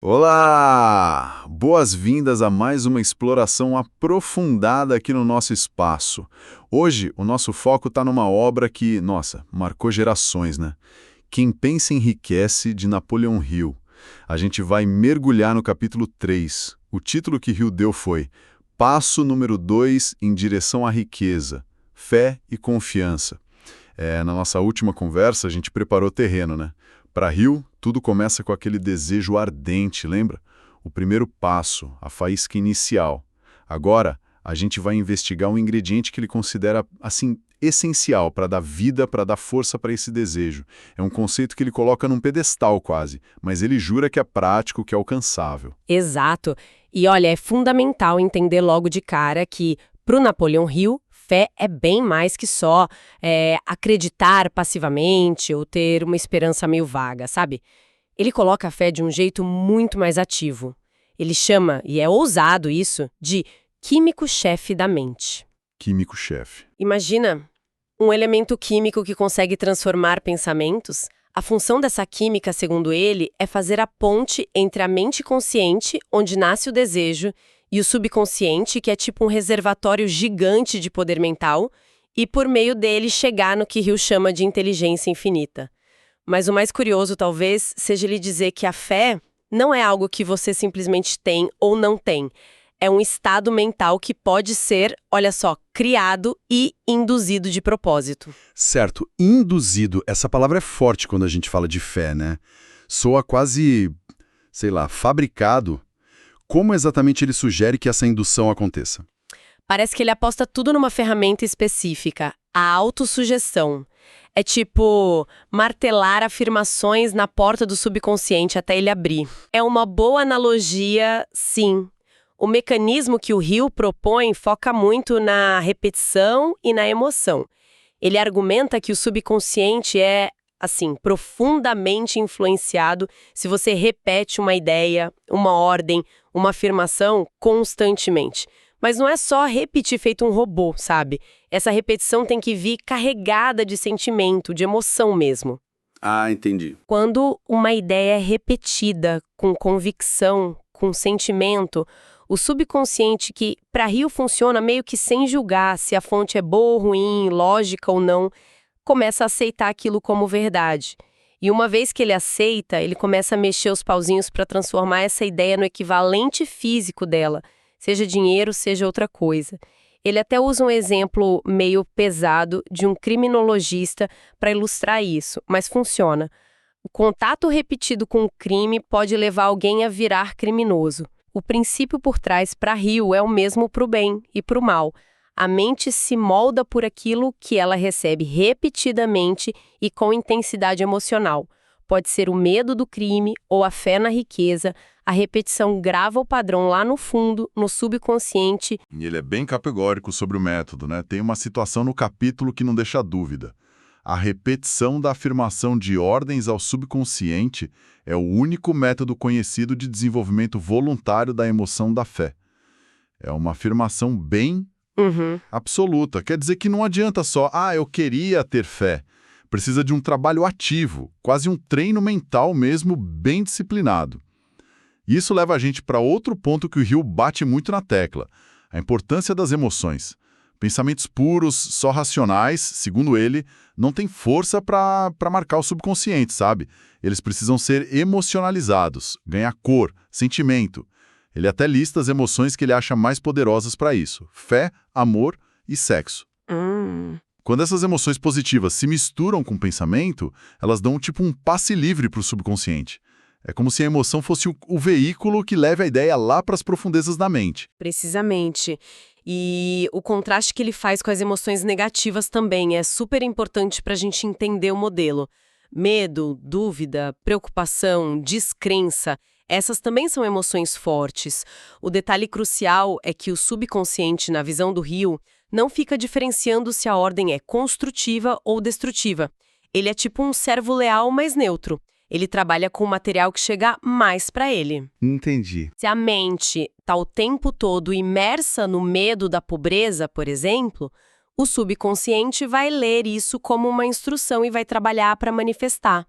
Olá! Boas-vindas a mais uma exploração aprofundada aqui no nosso espaço. Hoje, o nosso foco está numa obra que, nossa, marcou gerações, né? Quem Pensa Enriquece, de Napoleon Hill. A gente vai mergulhar no capítulo 3. O título que Hill deu foi Passo número 2 em direção à riqueza, fé e confiança. Na nossa última conversa, a gente preparou terreno, né? Para Hill, tudo começa com aquele desejo ardente, lembra? O primeiro passo, a faísca inicial. Agora, a gente vai investigar um ingrediente que ele considera, assim, essencial para dar vida, para dar força para esse desejo. É um conceito que ele coloca num pedestal quase, mas ele jura que é prático, que é alcançável. Exato. E olha, é fundamental entender logo de cara que, para o Napoleon Hill, fé é bem mais que só acreditar passivamente ou ter uma esperança meio vaga, sabe? Ele coloca a fé de um jeito muito mais ativo. Ele chama, e é ousado isso, de químico-chefe da mente. Químico-chefe. Imagina um elemento químico que consegue transformar pensamentos. A função dessa química, segundo ele, é fazer a ponte entre a mente consciente, onde nasce o desejo, e o subconsciente, que é tipo um reservatório gigante de poder mental, e por meio dele chegar no que Hill chama de inteligência infinita. Mas o mais curioso, talvez, seja ele dizer que a fé não é algo que você simplesmente tem ou não tem. É um estado mental que pode ser, olha só, criado e induzido de propósito. Certo, induzido. Essa palavra é forte quando a gente fala de fé, né? Soa quase, sei lá, fabricado. Como exatamente ele sugere que essa indução aconteça? Parece que ele aposta tudo numa ferramenta específica, a autossugestão. É tipo martelar afirmações na porta do subconsciente até ele abrir. É uma boa analogia, sim. O mecanismo que o Hill propõe foca muito na repetição e na emoção. Ele argumenta que o subconsciente é, assim, profundamente influenciado se você repete uma ideia, uma ordem, uma afirmação constantemente. Mas não é só repetir feito um robô, sabe? Essa repetição tem que vir carregada de sentimento, de emoção mesmo. Ah, entendi. Quando uma ideia é repetida com convicção, com sentimento, o subconsciente, que para Rio funciona meio que sem julgar se a fonte é boa ou ruim, lógica ou não, começa a aceitar aquilo como verdade. E uma vez que ele aceita, ele começa a mexer os pauzinhos para transformar essa ideia no equivalente físico dela, seja dinheiro, seja outra coisa. Ele até usa um exemplo meio pesado de um criminologista para ilustrar isso, mas funciona. O contato repetido com o crime pode levar alguém a virar criminoso. O princípio por trás para Hill é o mesmo para o bem e para o mal. A mente se molda por aquilo que ela recebe repetidamente e com intensidade emocional. Pode ser o medo do crime ou a fé na riqueza. A repetição grava o padrão lá no fundo, no subconsciente. E ele é bem categórico sobre o método, né? Tem uma situação no capítulo que não deixa dúvida. A repetição da afirmação de ordens ao subconsciente é o único método conhecido de desenvolvimento voluntário da emoção da fé. É uma afirmação bem absoluta. Quer dizer que não adianta só, eu queria ter fé. Precisa de um trabalho ativo, quase um treino mental mesmo, bem disciplinado. Isso leva a gente para outro ponto que o Hill bate muito na tecla, a importância das emoções. Pensamentos puros, só racionais, segundo ele, não têm força para marcar o subconsciente, sabe? Eles precisam ser emocionalizados, ganhar cor, sentimento. Ele até lista as emoções que ele acha mais poderosas para isso: fé, amor e sexo. Quando essas emoções positivas se misturam com o pensamento, elas dão tipo um passe livre para o subconsciente. É como se a emoção fosse o veículo que leve a ideia lá para as profundezas da mente. Precisamente. E o contraste que ele faz com as emoções negativas também é super importante para a gente entender o modelo. Medo, dúvida, preocupação, descrença, essas também são emoções fortes. O detalhe crucial é que o subconsciente, na visão do Hill, não fica diferenciando se a ordem é construtiva ou destrutiva. Ele é tipo um servo leal, mas neutro. Ele trabalha com o material que chega mais para ele. Entendi. Se a mente está o tempo todo imersa no medo da pobreza, por exemplo, o subconsciente vai ler isso como uma instrução e vai trabalhar para manifestar.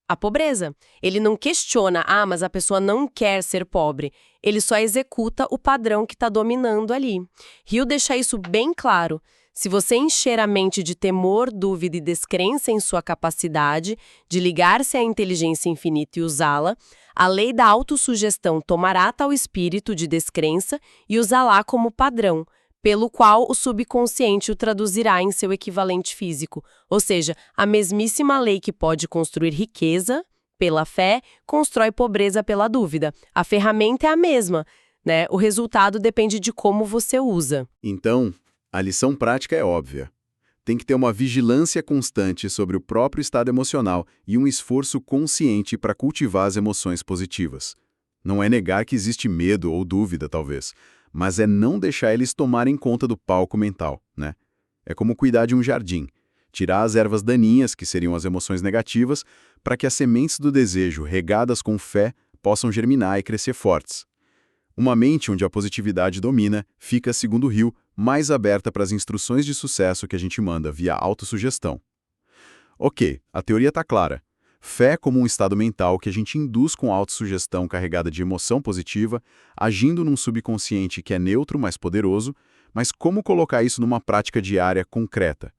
A pobreza. Ele não questiona, mas a pessoa não quer ser pobre. Ele só executa o padrão que está dominando ali. Hill deixa isso bem claro. Se você encher a mente de temor, dúvida e descrença em sua capacidade de ligar-se à inteligência infinita e usá-la, a lei da autossugestão tomará tal espírito de descrença e usá-la como padrão, pelo qual o subconsciente o traduzirá em seu equivalente físico. Ou seja, a mesmíssima lei que pode construir riqueza pela fé, constrói pobreza pela dúvida. A ferramenta é a mesma, né? O resultado depende de como você usa. Então, a lição prática é óbvia. Tem que ter uma vigilância constante sobre o próprio estado emocional e um esforço consciente para cultivar as emoções positivas. Não é negar que existe medo ou dúvida, talvez, mas é não deixar eles tomarem conta do palco mental, né? É como cuidar de um jardim. Tirar as ervas daninhas, que seriam as emoções negativas, para que as sementes do desejo, regadas com fé, possam germinar e crescer fortes. Uma mente onde a positividade domina fica, segundo Hill, mais aberta para as instruções de sucesso que a gente manda via autossugestão. Ok, a teoria está clara. Fé como um estado mental que a gente induz com autossugestão carregada de emoção positiva, agindo num subconsciente que é neutro, mas poderoso, mas como colocar isso numa prática diária concreta?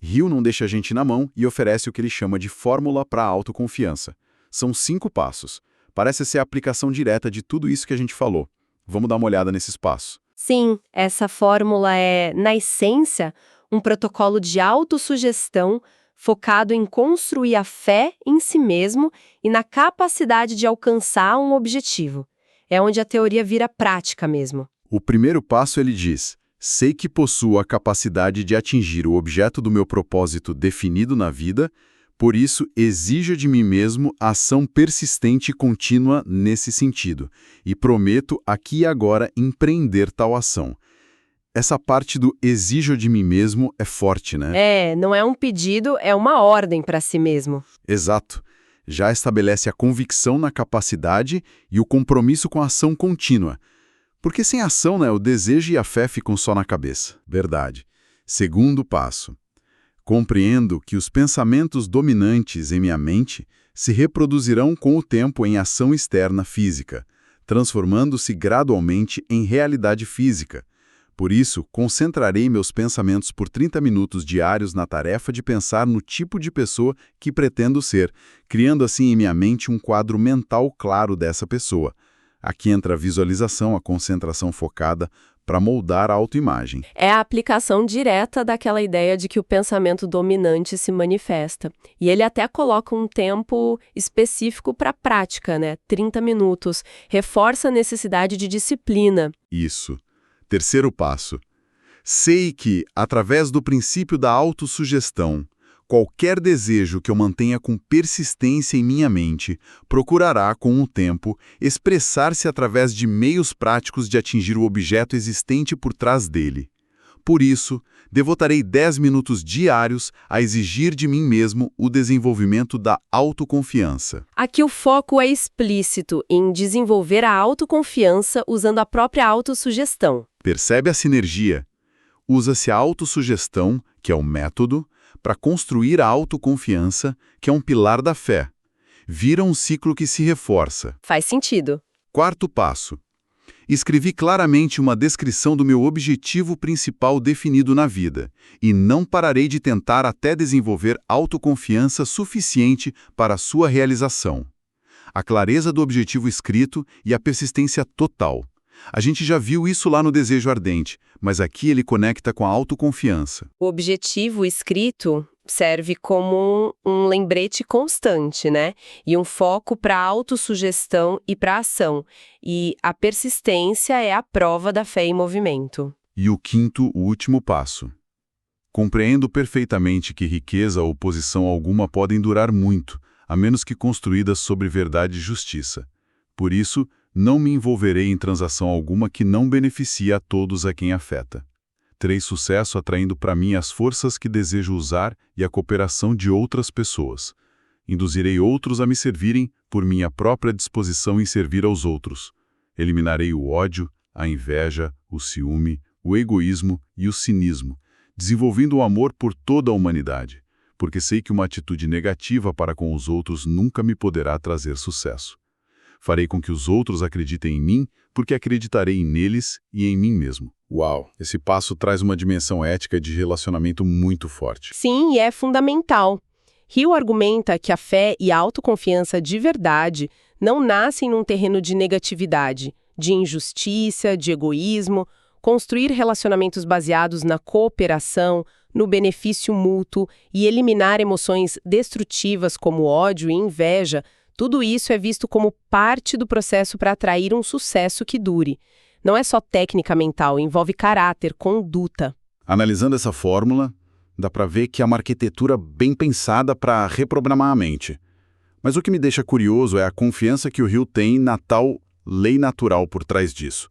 Hill não deixa a gente na mão e oferece o que ele chama de fórmula para a autoconfiança. São 5 passos. Parece ser a aplicação direta de tudo isso que a gente falou. Vamos dar uma olhada nesses passos. Sim, essa fórmula é, na essência, um protocolo de autossugestão focado em construir a fé em si mesmo e na capacidade de alcançar um objetivo. É onde a teoria vira prática mesmo. O primeiro passo ele diz: sei que possuo a capacidade de atingir o objeto do meu propósito definido na vida, por isso exijo de mim mesmo ação persistente e contínua nesse sentido, e prometo aqui e agora empreender tal ação. Essa parte do exijo de mim mesmo é forte, né? Não é um pedido, é uma ordem para si mesmo. Exato. Já estabelece a convicção na capacidade e o compromisso com a ação contínua. Porque sem ação, o desejo e a fé ficam só na cabeça. Verdade. Segundo passo. Compreendo que os pensamentos dominantes em minha mente se reproduzirão com o tempo em ação externa física, transformando-se gradualmente em realidade física. Por isso, concentrarei meus pensamentos por 30 minutos diários na tarefa de pensar no tipo de pessoa que pretendo ser, criando assim em minha mente um quadro mental claro dessa pessoa. Aqui entra a visualização, a concentração focada para moldar a autoimagem. É a aplicação direta daquela ideia de que o pensamento dominante se manifesta. E ele até coloca um tempo específico para a prática, 30 minutos. Reforça a necessidade de disciplina. Isso. Terceiro passo. Sei que, através do princípio da autossugestão, qualquer desejo que eu mantenha com persistência em minha mente procurará, com o tempo, expressar-se através de meios práticos de atingir o objeto existente por trás dele. Por isso, devotarei 10 minutos diários a exigir de mim mesmo o desenvolvimento da autoconfiança. Aqui o foco é explícito em desenvolver a autoconfiança usando a própria autossugestão. Percebe a sinergia? Usa-se a autossugestão, que é o método, para construir a autoconfiança, que é um pilar da fé. Vira um ciclo que se reforça. Faz sentido. Quarto passo. Escrevi claramente uma descrição do meu objetivo principal definido na vida, e não pararei de tentar até desenvolver autoconfiança suficiente para sua realização. A clareza do objetivo escrito e a persistência total. A gente já viu isso lá no Desejo Ardente, mas aqui ele conecta com a autoconfiança. O objetivo escrito serve como um lembrete constante, E um foco para a autossugestão e para a ação. E a persistência é a prova da fé em movimento. E o quinto, o último passo. Compreendo perfeitamente que riqueza ou posição alguma podem durar muito, a menos que construídas sobre verdade e justiça. Por isso, não me envolverei em transação alguma que não beneficie a todos a quem afeta. Terei sucesso atraindo para mim as forças que desejo usar e a cooperação de outras pessoas. Induzirei outros a me servirem por minha própria disposição em servir aos outros. Eliminarei o ódio, a inveja, o ciúme, o egoísmo e o cinismo, desenvolvendo o amor por toda a humanidade. porque sei que uma atitude negativa para com os outros nunca me poderá trazer sucesso. Farei com que os outros acreditem em mim, porque acreditarei neles e em mim mesmo. Uau, esse passo traz uma dimensão ética de relacionamento muito forte. Sim, e é fundamental. Hill argumenta que a fé e a autoconfiança de verdade não nascem num terreno de negatividade, de injustiça, de egoísmo. Construir relacionamentos baseados na cooperação, no benefício mútuo e eliminar emoções destrutivas como ódio e inveja, tudo isso é visto como parte do processo para atrair um sucesso que dure. Não é só técnica mental, envolve caráter, conduta. Analisando essa fórmula, dá para ver que é uma arquitetura bem pensada para reprogramar a mente. Mas o que me deixa curioso é a confiança que o Hill tem na tal lei natural por trás disso.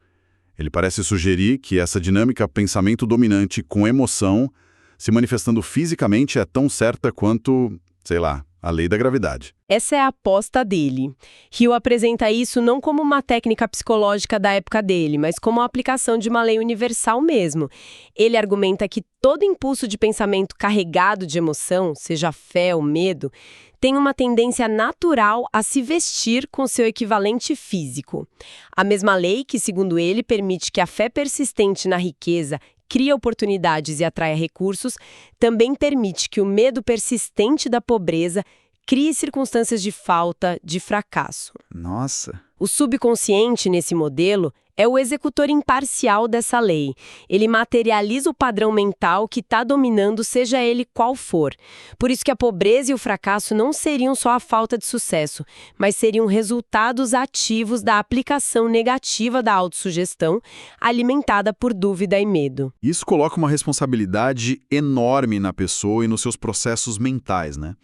Ele parece sugerir que essa dinâmica pensamento dominante com emoção se manifestando fisicamente é tão certa quanto, sei lá, a lei da gravidade. Essa é a aposta dele. Hill apresenta isso não como uma técnica psicológica da época dele, mas como a aplicação de uma lei universal mesmo. Ele argumenta que todo impulso de pensamento carregado de emoção, seja fé ou medo, tem uma tendência natural a se vestir com seu equivalente físico. A mesma lei que, segundo ele, permite que a fé persistente na riqueza crie oportunidades e atraia recursos, também permite que o medo persistente da pobreza crie circunstâncias de falta, de fracasso. Nossa! O subconsciente, nesse modelo, é o executor imparcial dessa lei. Ele materializa o padrão mental que está dominando, seja ele qual for. Por isso que a pobreza e o fracasso não seriam só a falta de sucesso, mas seriam resultados ativos da aplicação negativa da autossugestão, alimentada por dúvida e medo. Isso coloca uma responsabilidade enorme na pessoa e nos seus processos mentais, né?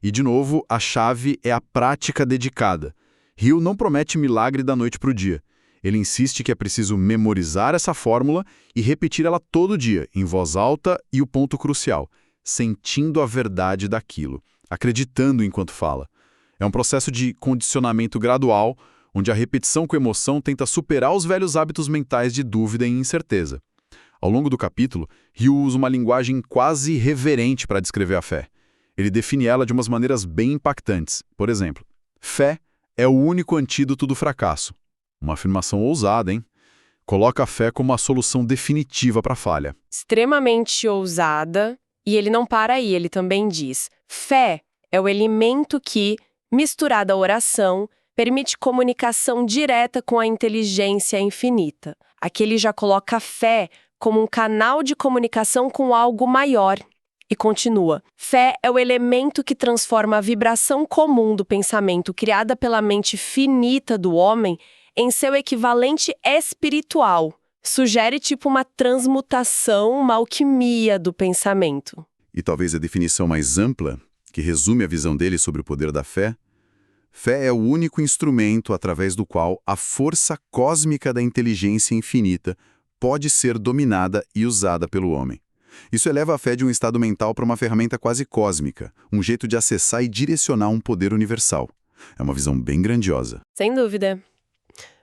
E, de novo, a chave é a prática dedicada. Hill não promete milagre da noite para o dia. Ele insiste que é preciso memorizar essa fórmula e repetir ela todo dia, em voz alta e o ponto crucial, sentindo a verdade daquilo, acreditando enquanto fala. É um processo de condicionamento gradual, onde a repetição com emoção tenta superar os velhos hábitos mentais de dúvida e incerteza. Ao longo do capítulo, Hill usa uma linguagem quase reverente para descrever a fé. Ele define ela de umas maneiras bem impactantes. Por exemplo, fé é o único antídoto do fracasso. Uma afirmação ousada, hein? Coloca a fé como a solução definitiva para a falha. Extremamente ousada, e ele não para aí, ele também diz: fé é o elemento que, misturado à oração, permite comunicação direta com a inteligência infinita. Aqui ele já coloca a fé como um canal de comunicação com algo maior. E continua: fé é o elemento que transforma a vibração comum do pensamento criada pela mente finita do homem em seu equivalente espiritual. Sugere tipo uma transmutação, uma alquimia do pensamento. E talvez a definição mais ampla, que resume a visão dele sobre o poder da fé, fé é o único instrumento através do qual a força cósmica da inteligência infinita pode ser dominada e usada pelo homem. Isso eleva a fé de um estado mental para uma ferramenta quase cósmica, um jeito de acessar e direcionar um poder universal. É uma visão bem grandiosa. Sem dúvida.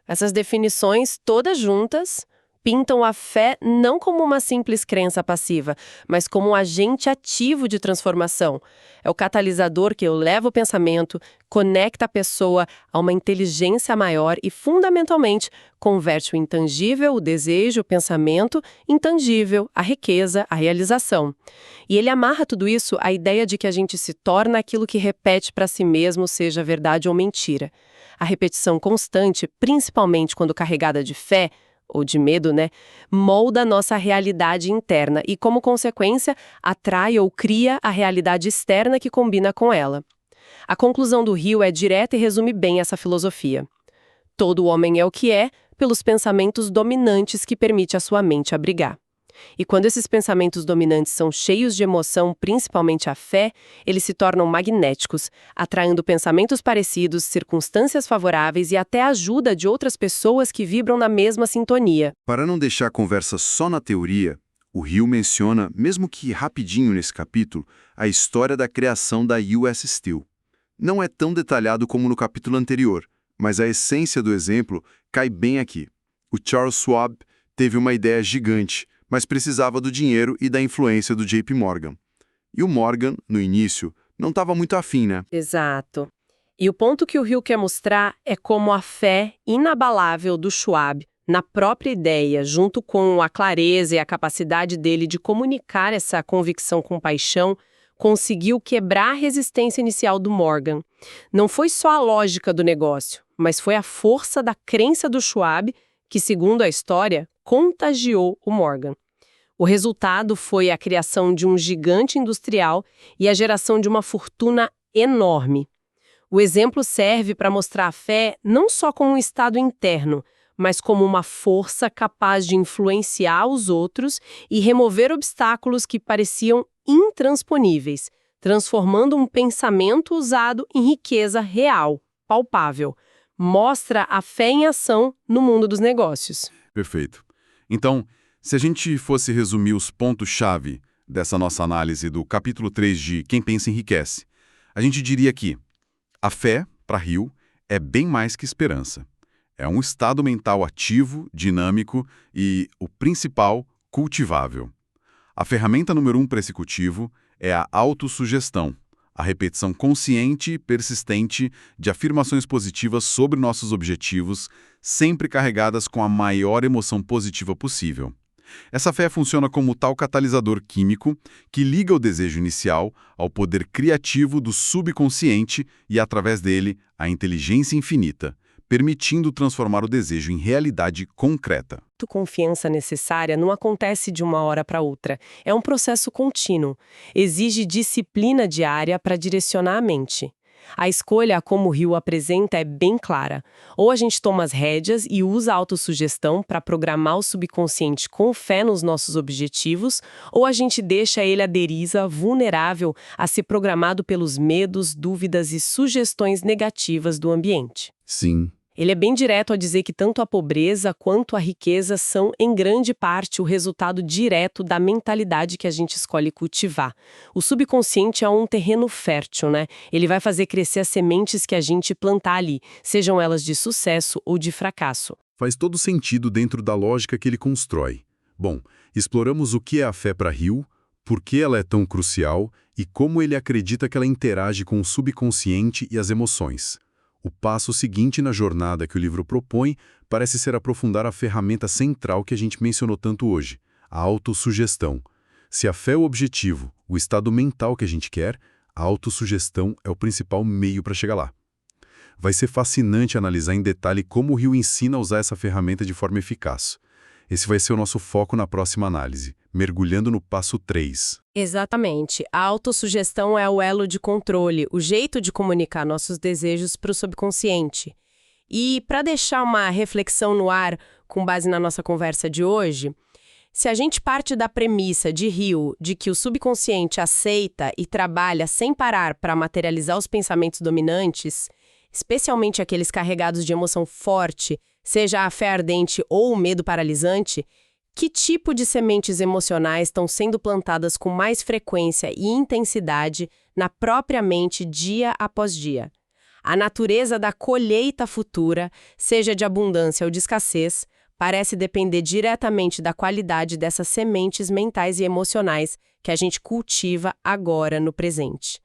Essas definições, todas juntas, pintam a fé não como uma simples crença passiva, mas como um agente ativo de transformação. É o catalisador que eleva o pensamento, conecta a pessoa a uma inteligência maior e, fundamentalmente, converte o intangível, o desejo, o pensamento, intangível, a riqueza, a realização. E ele amarra tudo isso à ideia de que a gente se torna aquilo que repete para si mesmo, seja verdade ou mentira. A repetição constante, principalmente quando carregada de fé, ou de medo, né, molda a nossa realidade interna e, como consequência, atrai ou cria a realidade externa que combina com ela. A conclusão do Hill é direta e resume bem essa filosofia. Todo homem é o que é pelos pensamentos dominantes que permite a sua mente abrigar. E quando esses pensamentos dominantes são cheios de emoção, principalmente a fé, eles se tornam magnéticos, atraindo pensamentos parecidos, circunstâncias favoráveis e até a ajuda de outras pessoas que vibram na mesma sintonia. Para não deixar a conversa só na teoria, o Hill menciona, mesmo que rapidinho nesse capítulo, a história da criação da US Steel. Não é tão detalhado como no capítulo anterior, mas a essência do exemplo cai bem aqui. O Charles Schwab teve uma ideia gigante, mas precisava do dinheiro e da influência do JP Morgan. E o Morgan, no início, não estava muito afim, né? Exato. E o ponto que o Hill quer mostrar é como a fé inabalável do Schwab na própria ideia, junto com a clareza e a capacidade dele de comunicar essa convicção com paixão, conseguiu quebrar a resistência inicial do Morgan. Não foi só a lógica do negócio, mas foi a força da crença do Schwab que, segundo a história, contagiou o Morgan. O resultado foi a criação de um gigante industrial e a geração de uma fortuna enorme. O exemplo serve para mostrar a fé não só como um estado interno, mas como uma força capaz de influenciar os outros e remover obstáculos que pareciam intransponíveis, transformando um pensamento usado em riqueza real, palpável. Mostra a fé em ação no mundo dos negócios. Perfeito. Então, se a gente fosse resumir os pontos-chave dessa nossa análise do capítulo 3 de Quem Pensa Enriquece, a gente diria que a fé, para Hill, é bem mais que esperança. É um estado mental ativo, dinâmico e, o principal, cultivável. A ferramenta número 1 para esse cultivo é a autossugestão, a repetição consciente e persistente de afirmações positivas sobre nossos objetivos, sempre carregadas com a maior emoção positiva possível. Essa fé funciona como tal catalisador químico que liga o desejo inicial ao poder criativo do subconsciente e, através dele, à inteligência infinita, permitindo transformar o desejo em realidade concreta. A confiança necessária não acontece de uma hora para outra. É um processo contínuo. Exige disciplina diária para direcionar a mente. A escolha, como o Hill apresenta, é bem clara. Ou a gente toma as rédeas e usa a autossugestão para programar o subconsciente com fé nos nossos objetivos, ou a gente deixa ele à deriva, vulnerável a ser programado pelos medos, dúvidas e sugestões negativas do ambiente. Sim. Ele é bem direto a dizer que tanto a pobreza quanto a riqueza são, em grande parte, o resultado direto da mentalidade que a gente escolhe cultivar. O subconsciente é um terreno fértil, né? Ele vai fazer crescer as sementes que a gente plantar ali, sejam elas de sucesso ou de fracasso. Faz todo sentido dentro da lógica que ele constrói. Bom, exploramos o que é a fé para Hill, por que ela é tão crucial e como ele acredita que ela interage com o subconsciente e as emoções. O passo seguinte na jornada que o livro propõe parece ser aprofundar a ferramenta central que a gente mencionou tanto hoje, a autossugestão. Se a fé é o objetivo, o estado mental que a gente quer, a autossugestão é o principal meio para chegar lá. Vai ser fascinante analisar em detalhe como o Hill ensina a usar essa ferramenta de forma eficaz. Esse vai ser o nosso foco na próxima análise, mergulhando no passo 3. Exatamente. A autossugestão é o elo de controle, o jeito de comunicar nossos desejos para o subconsciente. E para deixar uma reflexão no ar com base na nossa conversa de hoje, se a gente parte da premissa de Hill de que o subconsciente aceita e trabalha sem parar para materializar os pensamentos dominantes, especialmente aqueles carregados de emoção forte, seja a fé ardente ou o medo paralisante, que tipo de sementes emocionais estão sendo plantadas com mais frequência e intensidade na própria mente dia após dia? A natureza da colheita futura, seja de abundância ou de escassez, parece depender diretamente da qualidade dessas sementes mentais e emocionais que a gente cultiva agora no presente.